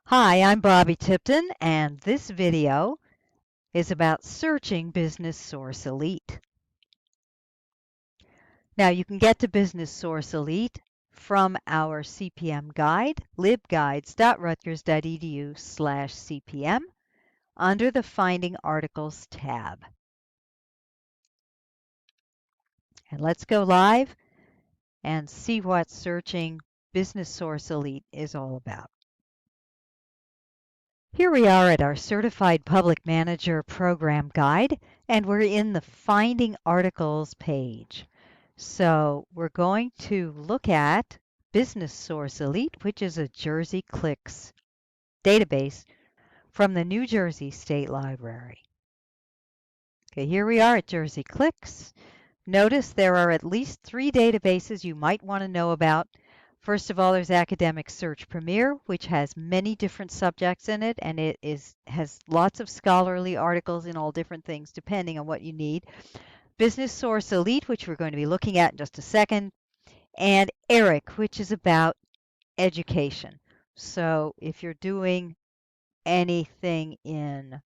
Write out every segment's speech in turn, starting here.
Hi, I'm Bobby Tipton, and this video is about searching Business Source Elite. Now, you can get to Business Source Elite from our CPM guide, libguides.rutgers.edu/CPM, under the Finding Articles tab. And let's go live and see what searching Business Source Elite is all about. Here we are at our Certified Public Manager Program Guide, and we're in the Finding Articles page. So we're going to look at Business Source Elite, which is a Jersey Clicks database from the New Jersey State Library. Okay, here we are at Jersey Clicks. Notice there are at least 3 databases you might want to know about. First of all, there's Academic Search Premier, which has many different subjects in it, and it has lots of scholarly articles in all different things depending on what you need. Business Source Elite, which we're going to be looking at in just a second, and ERIC, which is about education. So if you're doing anything in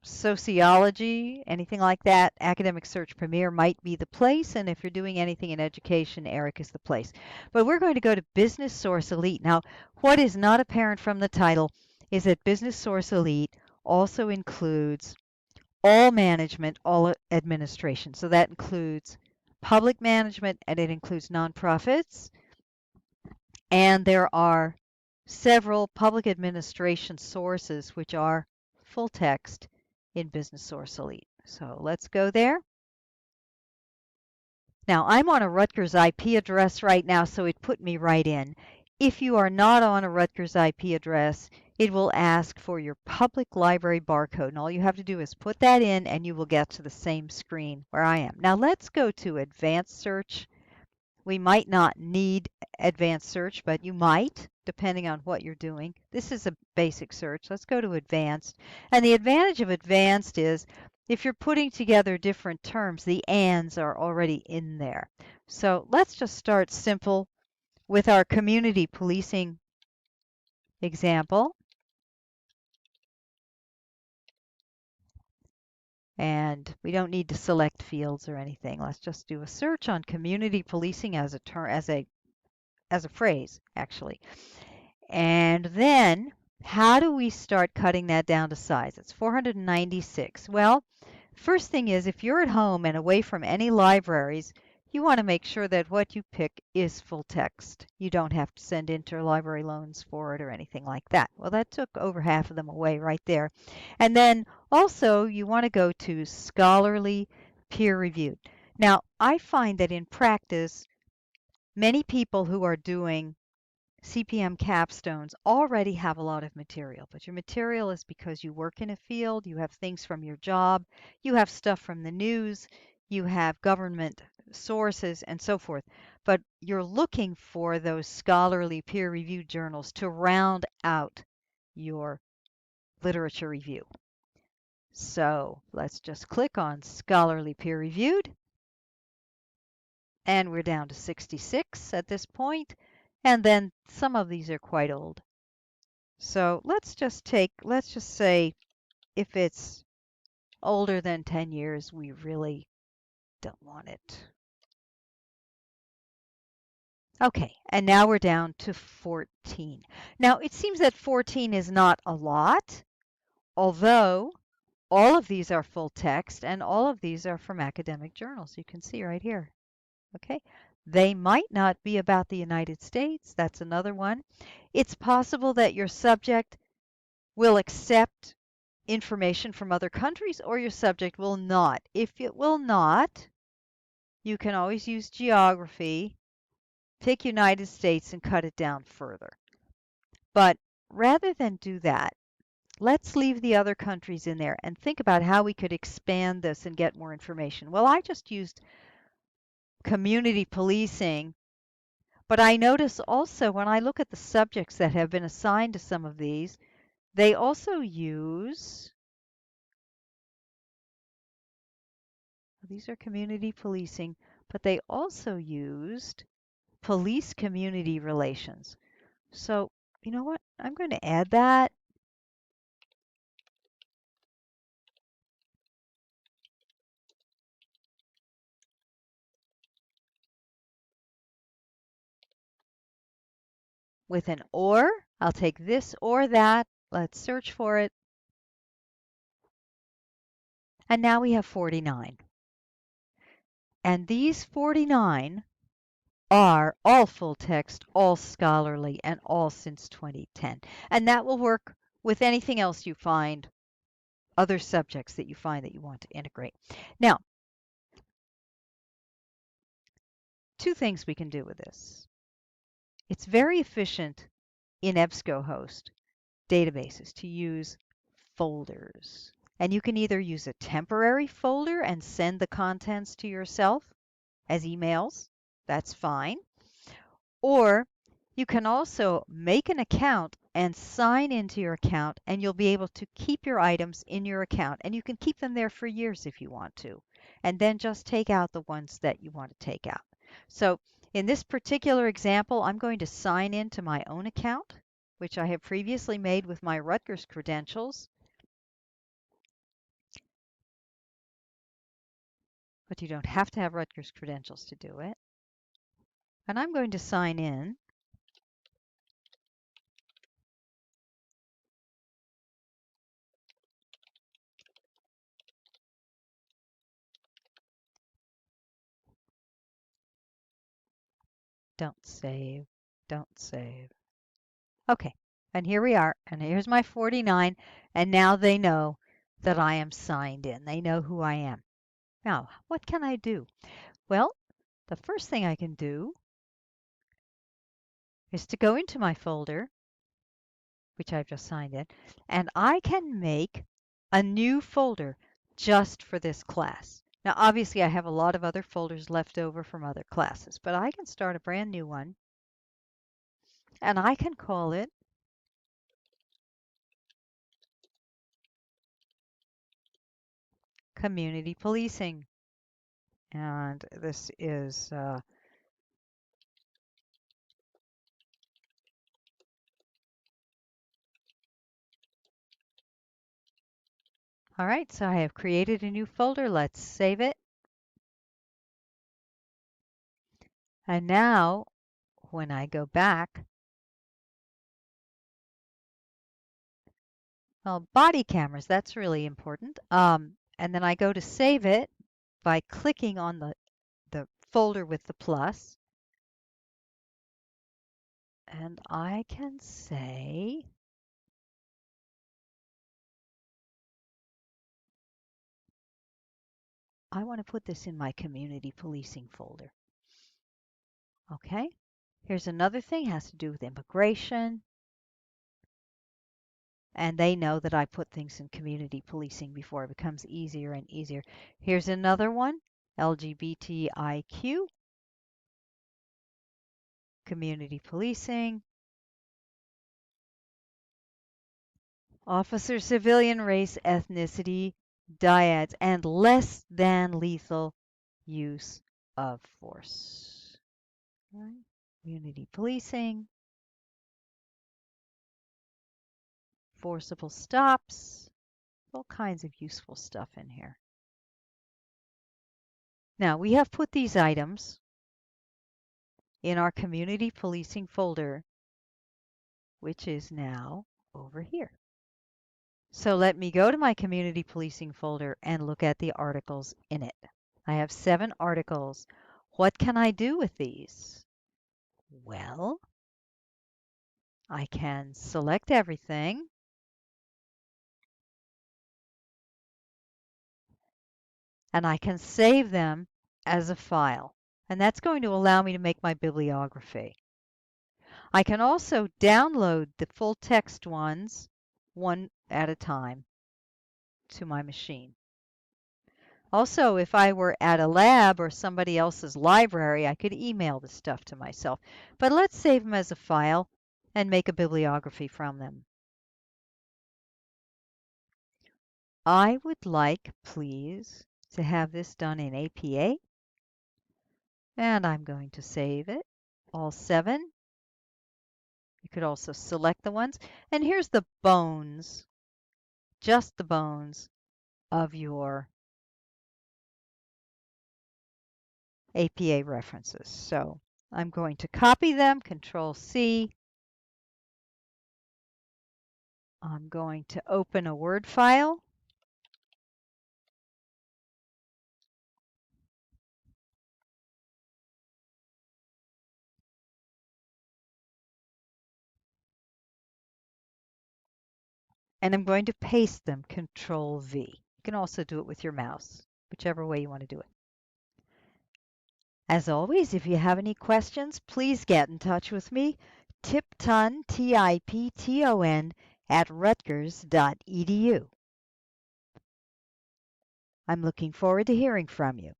sociology, anything like that, Academic Search Premier might be the place, and if you're doing anything in education, ERIC is the place. But we're going to go to Business Source Elite. Now, what is not apparent from the title is that Business Source Elite also includes all management, all administration. So that includes public management, and it includes nonprofits, and there are several public administration sources which are full text in Business Source Elite. So let's go there. Now I'm on a Rutgers IP address right now, so it put me right in. If you are not on a Rutgers IP address, it will ask for your public library barcode, and all you have to do is put that in and you will get to the same screen where I am. Now let's go to Advanced Search. We might not need advanced search, but you might, depending on what you're doing. This is a basic search. Let's go to advanced. And the advantage of advanced is if you're putting together different terms, the ands are already in there. So let's just start simple with our community policing example. And we don't need to select fields or anything. Let's just do a search on community policing as a term, as a phrase, actually. And then how do we start cutting that down to size? It's 496. Well, first thing is if you're at home and away from any libraries, you want to make sure that what you pick is full text. You don't have to send interlibrary loans for it or anything like that. Well, that took over half of them away right there. And then also you want to go to scholarly peer reviewed. Now, I find that in practice, many people who are doing CPM capstones already have a lot of material, but your material is because you work in a field, you have things from your job, you have stuff from the news, you have government sources, and so forth. But you're looking for those scholarly peer-reviewed journals to round out your literature review. So let's just click on scholarly peer-reviewed, and we're down to 66 at this point, and then some of these are quite old. So let's just say if it's older than 10 years, we really don't want it. Okay, and now we're down to 14. Now it seems that 14 is not a lot, although all of these are full text and all of these are from academic journals. You can see right here. Okay, they might not be about the United States. That's another one. It's possible that your subject will accept information from other countries or your subject will not. If it will not, you can always use geography, pick United States and cut it down further. But rather than do that, let's leave the other countries in there and think about how we could expand this and get more information. Well, I just used community policing, but I notice also when I look at the subjects that have been assigned to some of these, they also use, these are community policing, but they also used police community relations. So you know what? I'm going to add that. With an or. I'll take this or that. Let's search for it. And now we have 49. And these 49 are all full text, all scholarly, and all since 2010. And that will work with anything else you find, other subjects that you find that you want to integrate. Now, two things we can do with this. It's very efficient in EBSCOhost databases to use folders. And you can either use a temporary folder and send the contents to yourself as emails. That's fine. Or you can also make an account and sign into your account, and you'll be able to keep your items in your account. And you can keep them there for years if you want to. And then just take out the ones that you want to take out. So in this particular example, I'm going to sign into my own account, which I have previously made with my Rutgers credentials. But you don't have to have Rutgers credentials to do it. And I'm going to sign in. Don't save. Don't save. Okay, and here we are, and here's my 49, and now they know that I am signed in. They know who I am. Now, what can I do? Well, the first thing I can do is to go into my folder, which I've just signed in, and I can make a new folder just for this class. Now, obviously, I have a lot of other folders left over from other classes, but I can start a brand new one, and I can call it Community Policing. And this is all right, so I have created a new folder. Let's save it. And now when I go back, well, body cameras, that's really important. And then I go to save it by clicking on the folder with the plus. And I can say, I want to put this in my community policing folder. Okay, here's another thing, has to do with immigration. And they know that I put things in community policing before it becomes easier and easier. Here's another one, LGBTIQ, community policing, officer, civilian, race, ethnicity, dyads, and less than lethal use of force. Right. Community policing, forcible stops, all kinds of useful stuff in here. Now, we have put these items in our community policing folder, which is now over here. So let me go to my community policing folder and look at the articles in it. I have 7 articles. What can I do with these? Well, I can select everything. And I can save them as a file. And that's going to allow me to make my bibliography. I can also download the full text ones one at a time to my machine. Also, if I were at a lab or somebody else's library, I could email the stuff to myself. But let's save them as a file and make a bibliography from them. I would like, please, to have this done in APA. And I'm going to save it, all 7. You could also select the ones. And here's the bones, just the bones of your APA references. So I'm going to copy them, Control C. I'm going to open a Word file. And I'm going to paste them, Control V. You can also do it with your mouse, whichever way you want to do it. As always, if you have any questions, please get in touch with me, Tipton, Tipton, at rutgers.edu. I'm looking forward to hearing from you.